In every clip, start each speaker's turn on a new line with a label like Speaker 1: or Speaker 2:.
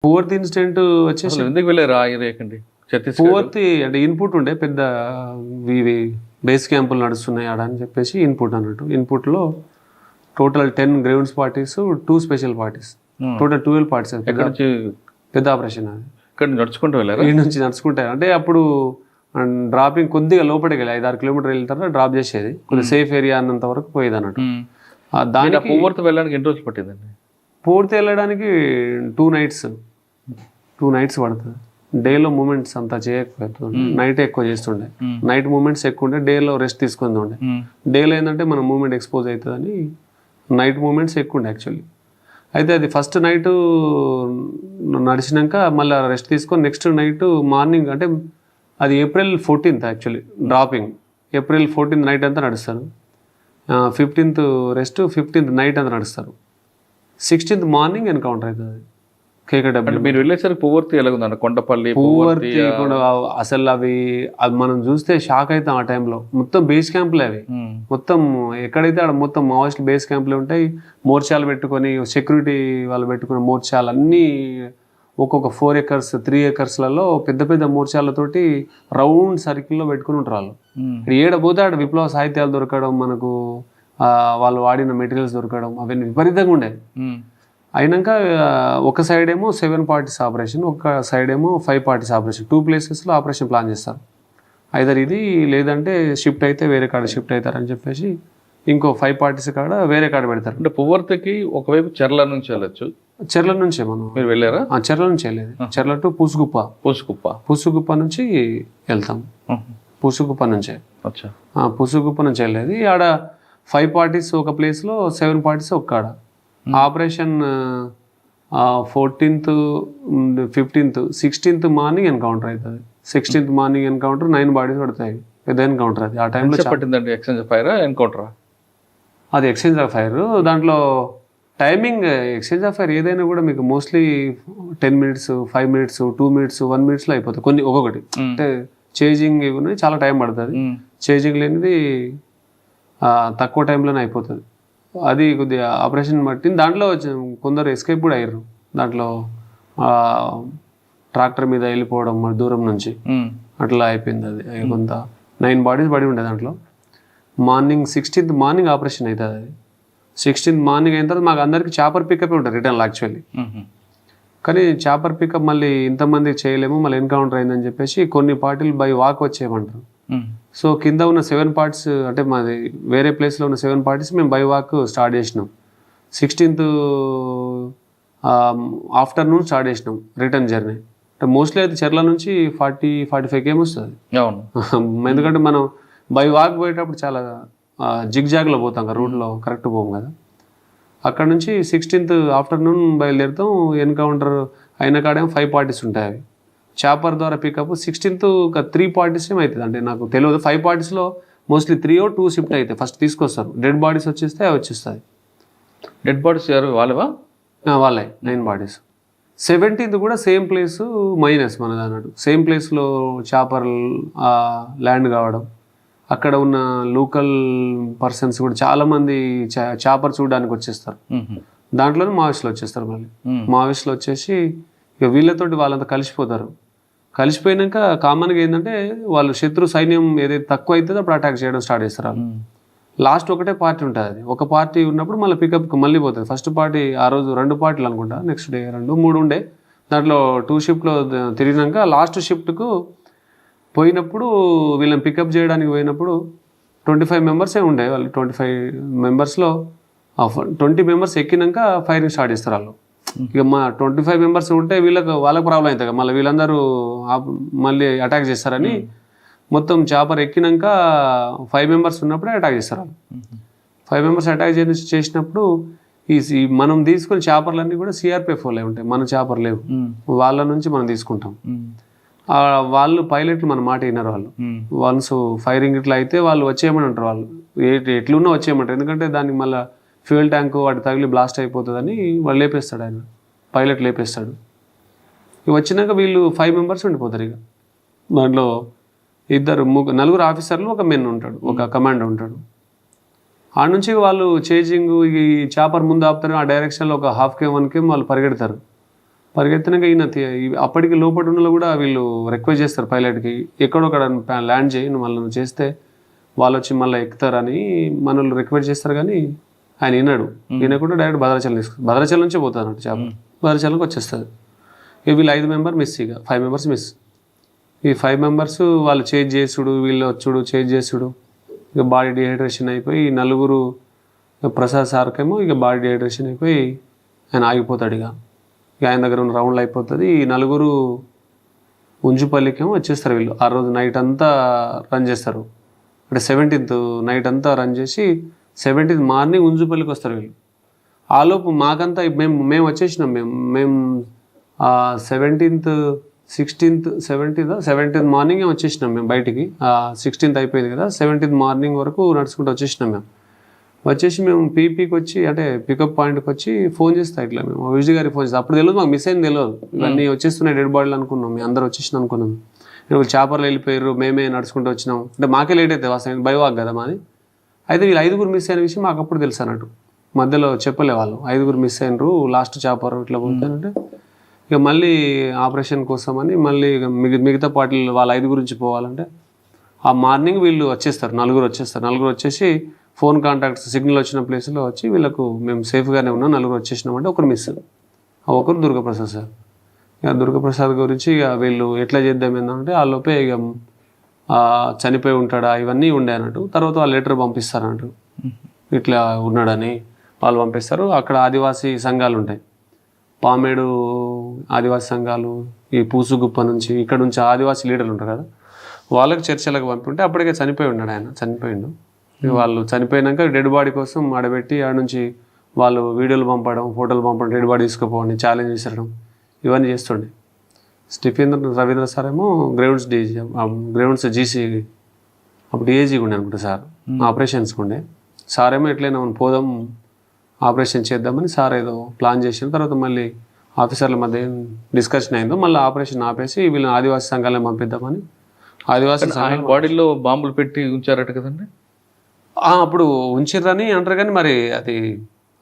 Speaker 1: Fourth incident వచ్చేసి
Speaker 2: అసలు ఎందుకు వెళ్ళారు ఆ ఏరియాకండి? ఛత్తీస్గఢ్
Speaker 1: ఫోర్త్ అంటే ఇన్పుట్ ఉండే పెద్ద ఇవి బేస్ క్యాంపులు నడుస్తున్నాయి ఆడ అని చెప్పేసి ఇన్పుట్ అన్నట్టు. ఇన్పుట్లో total 10 grounds parties, 2 special parties, total 12 parties.
Speaker 2: ఎక్కడి నుంచి
Speaker 1: పెద్ద ఆపరేషన్ అది.
Speaker 2: ఇక్కడ నడుచుకుంటూ వెళ్ళారు.
Speaker 1: ఈ నుంచి నడుచుకుంటారు అంటే అప్పుడు డ్రాపింగ్ కొద్దిగా లోపలికి వెళ్ళి 5-6 కిలోమీటర్ వెళ్ళిన తర్వాత డ్రాప్ చేసేది, కొద్దిగా సేఫ్ ఏరియా అన్నంత వరకు పోయేది అన్నట్టు. దానికి
Speaker 2: పువ్వర్తి వెళ్ళడానికి ఎన్ని రోజులు పట్టిందండి?
Speaker 1: పూర్తి వెళ్ళడానికి 2 నైట్స్ పడుతుంది. డేలో మూమెంట్స్ అంతా చేయకపోతుంది, నైట్ ఎక్కువ చేస్తుండే. నైట్ మూమెంట్స్ ఎక్కువ ఉండే, డేలో రెస్ట్ తీసుకుంది ఉండే. డేలో ఏంటంటే మన మూమెంట్ ఎక్స్పోజ్ అవుతుందని నైట్ మూమెంట్స్ ఎక్కువ ఉండే యాక్చువల్లీ. అయితే అది ఫస్ట్ నైట్ నడిచినాక మళ్ళీ రెస్ట్ తీసుకొని నెక్స్ట్ నైట్ మార్నింగ్, అంటే అది April 14th actually dropping. April 14th night అంతా నడుస్తారు, 15th రెస్ట్, 15th నైట్ అంతా నడుస్తారు, 16th మార్నింగ్ ఎన్కౌంటర్ అవుతుంది కేకేడబ్ల్యూ.
Speaker 2: మీరు వెళ్ళేసరికి పువ్వర్తి ఎలాగుందండి? కొండపల్లి
Speaker 1: పువ్వర్తి కూడా అసలు అవి మనం చూస్తే షాక్ అవుతాం. ఆ టైంలో మొత్తం బేస్ క్యాంపులే అవి. మొత్తం ఎక్కడైతే ఆడ మొత్తం మావోయిస్ట్ బేస్ క్యాంపులు ఉంటాయి. మోర్చాలు పెట్టుకొని సెక్యూరిటీ వాళ్ళు పెట్టుకున్న మోర్చాలు అన్నీ ఒక్కొక్క 4 acres 3 acresలలో పెద్ద పెద్ద మోర్చాలతోటి రౌండ్ సర్కిల్లో పెట్టుకుని ఉంటారు వాళ్ళు. ఏడపోతే ఆడ విప్లవ సాహిత్యాలు దొరకడం, మనకు వాళ్ళు వాడిన మెటీరియల్స్ దొరకడం, అవన్నీ విపరీతంగా ఉండేది. అయినాక ఒక సైడ్ ఏమో 7 parties ఆపరేషన్, ఒక సైడ్ ఏమో 5 parties ఆపరేషన్. 2 ప్లేసెస్లో ఆపరేషన్ ప్లాన్ చేస్తారు. ఐదర్ ఇది లేదంటే షిఫ్ట్ అయితే వేరే కాడ షిఫ్ట్ అవుతారని చెప్పేసి ఇంకో 5 parties కాడ వేరే కాడ పెడతారు.
Speaker 2: అంటే పువ్వర్తికి ఒకవైపు చెర్ల నుంచి వెళ్ళొచ్చు.
Speaker 1: చెర్ల నుంచే మనం
Speaker 2: మీరు వెళ్ళారా?
Speaker 1: చెర్ల నుంచి వెళ్ళేది. చెర్ల టు పూసుగుప్ప నుంచి వెళ్తాం. పూసుగుప్ప నుంచే పూసుగుప్ప నుంచి వెళ్ళేది. ఆడ 5 parties ఒక ప్లేస్లో, 7 parties ఒక కాడ. Operation 14th 15th 16th morning encounter అవుతుంది. 16th మార్నింగ్ ఎన్కౌంటర్ 9 bodies పడతాయి. పెద్ద ఎన్కౌంటర్ అది. ఆ టైంలో
Speaker 2: పట్టిందండి. ఎక్స్చేంజ్ ఆఫ్ ఫైర్ ఎన్కౌంటరా?
Speaker 1: అది ఎక్స్చేంజ్ ఆఫ్ ఫైర్. దాంట్లో టైమింగ్ ఎక్స్చేంజ్ ఆఫ్ ఫైర్ ఏదైనా కూడా మీకు mostly 10 minutes, 5 minutes, 2 minutes, 1 minute అయిపోతుంది కొన్ని ఒక్కొక్కటి. అంటే చేజింగ్ ఇవి చాలా టైం పడుతుంది. చేజింగ్ లేనిది తక్కువ టైంలోనే అయిపోతుంది. అది కొద్దిగా ఆపరేషన్ బట్టి దాంట్లో కొందరు ఎస్కేప్ కూడా అయ్యారు. దాంట్లో ట్రాక్టర్ మీద వెళ్ళిపోవడం మరి దూరం నుంచి అట్లా అయిపోయింది. అది కొంత 9 bodies పడి ఉండే దాంట్లో. మార్నింగ్ 16th మార్నింగ్ ఆపరేషన్ అవుతుంది. అది 16th మార్నింగ్ అయిన తర్వాత మాకు అందరికీ చాపర్ పికప్ ఉంటుంది రిటర్న్లో యాక్చువల్లీ. కానీ చాపర్ పికప్ మళ్ళీ ఇంతమంది చేయలేము, మళ్ళీ ఎన్కౌంటర్ అయిందని చెప్పేసి కొన్ని పార్టీలు బై వాక్ వచ్చేయమంటారు. సో కింద ఉన్న 7 parties, అంటే మాది వేరే ప్లేస్లో ఉన్న 7 parties మేము బై వాక్ స్టార్ట్ చేసినాం. 16th ఆఫ్టర్నూన్ స్టార్ట్ చేసినాం రిటర్న్ జర్నీ. అంటే మోస్ట్లీ అయితే చెర్ల నుంచి 40-45 km వస్తుంది. ఎందుకంటే మనం బై వాక్ పోయేటప్పుడు చాలా జిగ్జాగ్లో పోతాం కదా, రూట్లో కరెక్ట్ పోం కదా. అక్కడ నుంచి 16th ఆఫ్టర్నూన్ బయలుదేరుతాం. ఎన్కౌంటర్ అయిన కాడేమో 5 parties ఉంటాయి. అవి చాపర్ ద్వారా పికప్ 16th ఒక 3 parties ఏమవుతుంది అంటే నాకు తెలియదు. 5 parties మోస్ట్లీ 3 or 2 షిఫ్ట్ అయితే ఫస్ట్ తీసుకొస్తారు. డెడ్ బాడీస్ వచ్చేస్తే అవి వచ్చేస్తాయి.
Speaker 2: డెడ్ బాడీస్ ఎవరు? వాళ్ళవా?
Speaker 1: వాళ్ళే 9 bodies. 17th కూడా సేమ్ ప్లేస్ మైనస్ మనది అన్నట్టు. సేమ్ ప్లేస్లో చాపర్ ల్యాండ్ కావడం, అక్కడ ఉన్న లోకల్ పర్సన్స్ కూడా చాలామంది చాపర్ చూడడానికి వచ్చేస్తారు. దాంట్లోనే మావోయిస్టులు వచ్చేస్తారు. మళ్ళీ మావోయిస్టులు వచ్చేసి ఇక వీళ్ళతోటి వాళ్ళంతా కలిసిపోతారు. కలిసిపోయినాక కామన్గా ఏంటంటే వాళ్ళు శత్రు సైన్యం ఏదైతే తక్కువ అవుతుందో అప్పుడు అటాక్ చేయడం స్టార్ట్ చేస్తారు. వాళ్ళు లాస్ట్ ఒకటే పార్టీ ఉంటుంది. అది ఒక పార్టీ ఉన్నప్పుడు మళ్ళీ పికప్కి మళ్ళీ పోతుంది. ఫస్ట్ పార్టీ ఆ రోజు 2 parties అనుకుంటా, నెక్స్ట్ డే 2-3 ఉండే. దాంట్లో 2 షిఫ్ట్లో తిరిగినాక లాస్ట్ షిఫ్ట్కు పోయినప్పుడు వీళ్ళని పికప్ చేయడానికి పోయినప్పుడు 25 members ఉండే. వాళ్ళు 25 members-లో 20 members ఎక్కినాక ఫైరింగ్ స్టార్ట్ చేస్తారు వాళ్ళు. ఇక మా 25 members ఉంటే వాళ్ళకి ప్రాబ్లం అవుతుంది. మళ్ళీ వీళ్ళందరూ మళ్ళీ అటాక్ చేస్తారని మొత్తం చాపర్ ఎక్కినాక 5 members ఉన్నప్పుడే అటాక్ చేస్తారు వాళ్ళు. 5 members అటాక్ చేసినప్పుడు ఈ మనం తీసుకునే చాపర్లన్నీ కూడా CRPF వాళ్ళే ఉంటాయి, మన చాపర్ లేవు. వాళ్ళ నుంచి మనం తీసుకుంటాం. వాళ్ళు పైలట్లు మన మాట విన్నారు. వాళ్ళు వన్స్ ఫైరింగ్ ఇట్లా అయితే వాళ్ళు వచ్చేయమని అంటారు. వాళ్ళు ఎట్లున్నా వచ్చేయమంటారు. ఎందుకంటే దానికి మళ్ళీ ఫ్యూయల్ ట్యాంక్ వాటి తగిలి బ్లాస్ట్ అయిపోతుందని వాళ్ళు లేపేస్తాడు. ఆయన పైలట్ లేపేస్తాడు. ఇక వచ్చినాక వీళ్ళు 5 members ఉండిపోతారు. ఇక దాంట్లో 4 ఆఫీసర్లు, ఒక మెన్ ఉంటాడు, ఒక కమాండర్ ఉంటాడు. ఆ నుంచి వాళ్ళు చేజింగ్ ఈ చాపర్ ముందు ఆపుతారు. ఆ డైరెక్షన్లో ఒక 1/2 km 1 km వాళ్ళు పరిగెడతారు. పరిగెత్తినాక ఈయన అప్పటికి లోపల ఉన్న కూడా వీళ్ళు రిక్వెస్ట్ చేస్తారు పైలట్కి, ఎక్కడొక్కడ ల్యాండ్ చేయి, నువ్వు మళ్ళీ నువ్వు చేస్తే వాళ్ళు వచ్చి మళ్ళీ ఎక్కుతారని మనల్ని రిక్వెస్ట్ చేస్తారు. కానీ ఆయన విన్నాడు. వినకుండా డైరెక్ట్ భద్రాచలం తీసుకు, భద్రాచలం నుంచే పోతుంది అన్నట్టు చేప, భద్రాచలంకి వచ్చేస్తుంది. ఇక వీళ్ళు 5 మెంబర్ మిస్, ఇక 5 మెంబర్స్ మిస్. ఈ 5 మెంబర్స్ వాళ్ళు చేంజ్ చేసుడు, వీళ్ళు వచ్చుడు చేంజ్ చేసుడు, ఇక బాడీ డిహైడ్రేషన్ అయిపోయి ఈ 4 ప్రసాద్ సార్కేమో ఇక బాడీ డిహైడ్రేషన్ అయిపోయి ఆయన ఆగిపోతాడు. ఇక ఆయన దగ్గర ఉన్న రౌండ్లు అయిపోతుంది. ఈ 4 ఉంజుపల్లికేమో వచ్చేస్తారు వీళ్ళు. ఆ రోజు నైట్ అంతా రన్ చేస్తారు. అంటే 17th నైట్ అంతా రన్ చేసి 17th మార్నింగ్ ఉంజుపల్లికి వస్తారు వీళ్ళు. ఆలోపు మాకంతా మేము వచ్చేసినాం. మేము 17th 16th 17th మార్నింగే వచ్చేసినాం మేము బయటికి. 16th అయిపోయింది కదా, 17th మార్నింగ్ వరకు నడుచుకుంటూ వచ్చేసినాం మేము. వచ్చేసి మేము పీపీకి వచ్చి అంటే పికప్ పాయింట్కి వచ్చి ఫోన్ చేస్తాం ఇట్లా మేము విజయ్ గారికి ఫోన్ చేస్తాం. అప్పుడు తెలియదు మాకు, మిస్ అయింది తెలియదు. ఇవన్నీ వచ్చేస్తున్నాయి డెడ్ బాడీలు అనుకున్నాం, మేము అందరూ వచ్చేసిన అనుకున్నాం. చేపర్లు వెళ్ళిపోయారు, మేమే నడుచుకుంటూ వచ్చినాం. అంటే మాకే లేట్ అవుతుంది అసలు, బైవాక్ కదా మాది. అయితే వీళ్ళు 5 మిస్ అయిన విషయం మాకు అప్పుడు తెలుసు అన్నట్టు, మధ్యలో చెప్పలే వాళ్ళు. 5 మిస్ అయినరు, లాస్ట్ చేపర్ ఇట్లా పోతానంటే ఇక మళ్ళీ ఆపరేషన్ కోసం అని మళ్ళీ మిగతా పార్టీలు వాళ్ళ 5 గురించి పోవాలంటే ఆ మార్నింగ్ వీళ్ళు వచ్చేస్తారు, 4 వచ్చేస్తారు. 4 వచ్చేసి ఫోన్ కాంటాక్ట్స్ సిగ్నల్ వచ్చిన ప్లేస్లో వచ్చి వీళ్ళకు మేము సేఫ్గానే ఉన్నాం 4 వచ్చేసినామంటే ఒకరు మిస్. ఆ ఒకరు దుర్గాప్రసాద్ సార్. ఇక దుర్గాప్రసాద్ గురించి ఇక వీళ్ళు ఎట్లా చేద్దాం ఏంటంటే ఆ లోపే ఇక చనిపోయి ఉంటాడా ఇవన్నీ ఉండే అన్నట్టు. తర్వాత వాళ్ళు లెటర్ పంపిస్తారు అన్నట్టు, ఇట్లా ఉన్నాడని వాళ్ళు పంపిస్తారు. అక్కడ ఆదివాసీ సంఘాలు ఉంటాయి, పామేడు ఆదివాసీ సంఘాలు, ఈ పూసుగుప్ప నుంచి ఇక్కడ నుంచి ఆదివాసీ లీడర్లు ఉంటారు కదా, వాళ్ళకి చర్చలకు పంపింటే అప్పటికే చనిపోయి ఉన్నాడు ఆయన, చనిపోయిండు. వాళ్ళు చనిపోయినాక డెడ్ బాడీ కోసం ఆడబెట్టి ఆడ నుంచి వాళ్ళు వీడియోలు పంపడం, ఫోటోలు పంపడం, డెడ్ బాడీ తీసుకుపోవడం, ఛాలెంజ్ చేసడం, ఇవన్నీ చేస్తుండే. రవీంద్ర సార్ ఏమో గ్రౌండ్స్ జీసీ అప్పుడు డిఏజీగా ఉండే అనుకుంటా సార్, ఆపరేషన్స్కి ఉండే. సార్ ఏమో ఎట్లయినా మనం పోదాం ఆపరేషన్ చేద్దామని సార్ ఏదో ప్లాన్ చేసిన తర్వాత మళ్ళీ ఆఫీసర్ల మధ్య డిస్కషన్ అయిందో మళ్ళీ ఆపరేషన్ ఆపేసి వీళ్ళని ఆదివాసీ సంఘాలను పంపిద్దామని. ఆదివాసీ
Speaker 2: బాడీలో బాంబులు పెట్టి ఉంచారట కదండి.
Speaker 1: అప్పుడు ఉంచిర్రని అంటారు కానీ మరి అది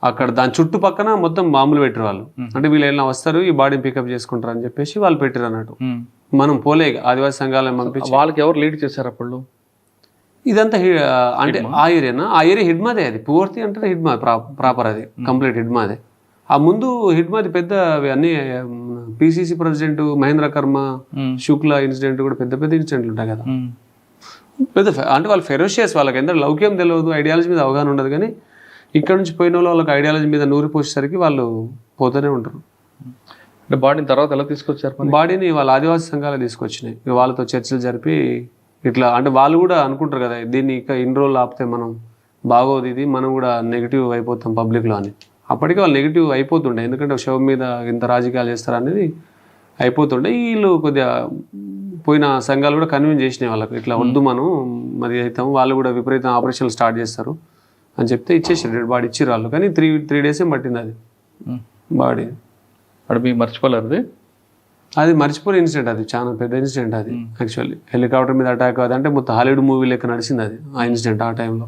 Speaker 1: అక్కడ దాని చుట్టుపక్కన మొత్తం బాంబులు పెట్టారు వాళ్ళు. అంటే వీళ్ళు ఎలా వస్తారు ఈ బాడీని పికప్ చేసుకుంటారు అని చెప్పేసి వాళ్ళు పెట్టారు అన్నట్టు. మనం పోలే ఆదివాసీ సంఘాలను పంపించి.
Speaker 2: వాళ్ళకి ఎవరు లీడ్ చేశారు అప్పుడు?
Speaker 1: ఇదంతా అంటే ఆ ఏరియా హిడ్మాదే, అది పూర్తి అంటే హిడ్మా ప్రాపర్, అది కంప్లీట్ హిడ్మాదే. ఆ ముందు హిడ్మాది పెద్ద అన్ని పిసిసి ప్రెసిడెంట్ మహేంద్ర కర్మ శుక్లా ఇన్సిడెంట్ కూడా పెద్ద పెద్ద ఇన్సిడెంట్లు ఉంటాయి కదా, పెద్ద. అంటే వాళ్ళు ఫెరోషియస్, వాళ్ళకి ఎంత లౌక్యం తెలియదు, ఐడియాలజీ మీద అవగాహన ఉండదు. కానీ ఇక్కడ నుంచి పోయిన వాళ్ళకి ఐడియాలజీ మీద నూరి పోసేసరికి వాళ్ళు పోతూనే ఉంటారు.
Speaker 2: అంటే బాడీని తర్వాత ఎలా తీసుకొచ్చారు?
Speaker 1: బాడీని వాళ్ళ ఆదివాసీ సంఘాలు తీసుకొచ్చినాయి. వాళ్ళతో చర్చలు జరిపి ఇట్లా అంటే వాళ్ళు కూడా అనుకుంటారు కదా దీన్ని ఇక ఇన్ని రోజులు ఆపితే మనం బాగోదు, ఇది మనం కూడా నెగిటివ్ అయిపోతాం పబ్లిక్లో అని. అప్పటికే వాళ్ళు నెగిటివ్ అయిపోతుండే, ఎందుకంటే శవం మీద ఇంత రాజకీయాలు చేస్తారు అనేది అయిపోతుండే. వీళ్ళు కొద్దిగా పోయిన సంఘాలు కూడా కన్విన్స్ చేసినాయి వాళ్ళకి, ఇట్లా వద్దు మనం మరి అవుతాము, వాళ్ళు కూడా విపరీతం ఆపరేషన్లు స్టార్ట్ చేస్తారు అని చెప్తే ఇచ్చేసారు, డెడ్ బాడీ ఇచ్చిర్రు వాళ్ళు. కానీ 3 days పట్టింది అది బాడీ.
Speaker 2: అక్కడ మీరు మర్చిపోలేరు
Speaker 1: అది మర్చిపోయిన ఇన్సిడెంట్, అది చాలా పెద్ద ఇన్సిడెంట్ అది. యాక్చువల్లీ హెలికాప్టర్ మీద అటాక్ అది అంటే మొత్తం హాలీవుడ్ మూవీ లెక్క నడిచింది అది, ఆ ఇన్సిడెంట్ ఆ టైంలో.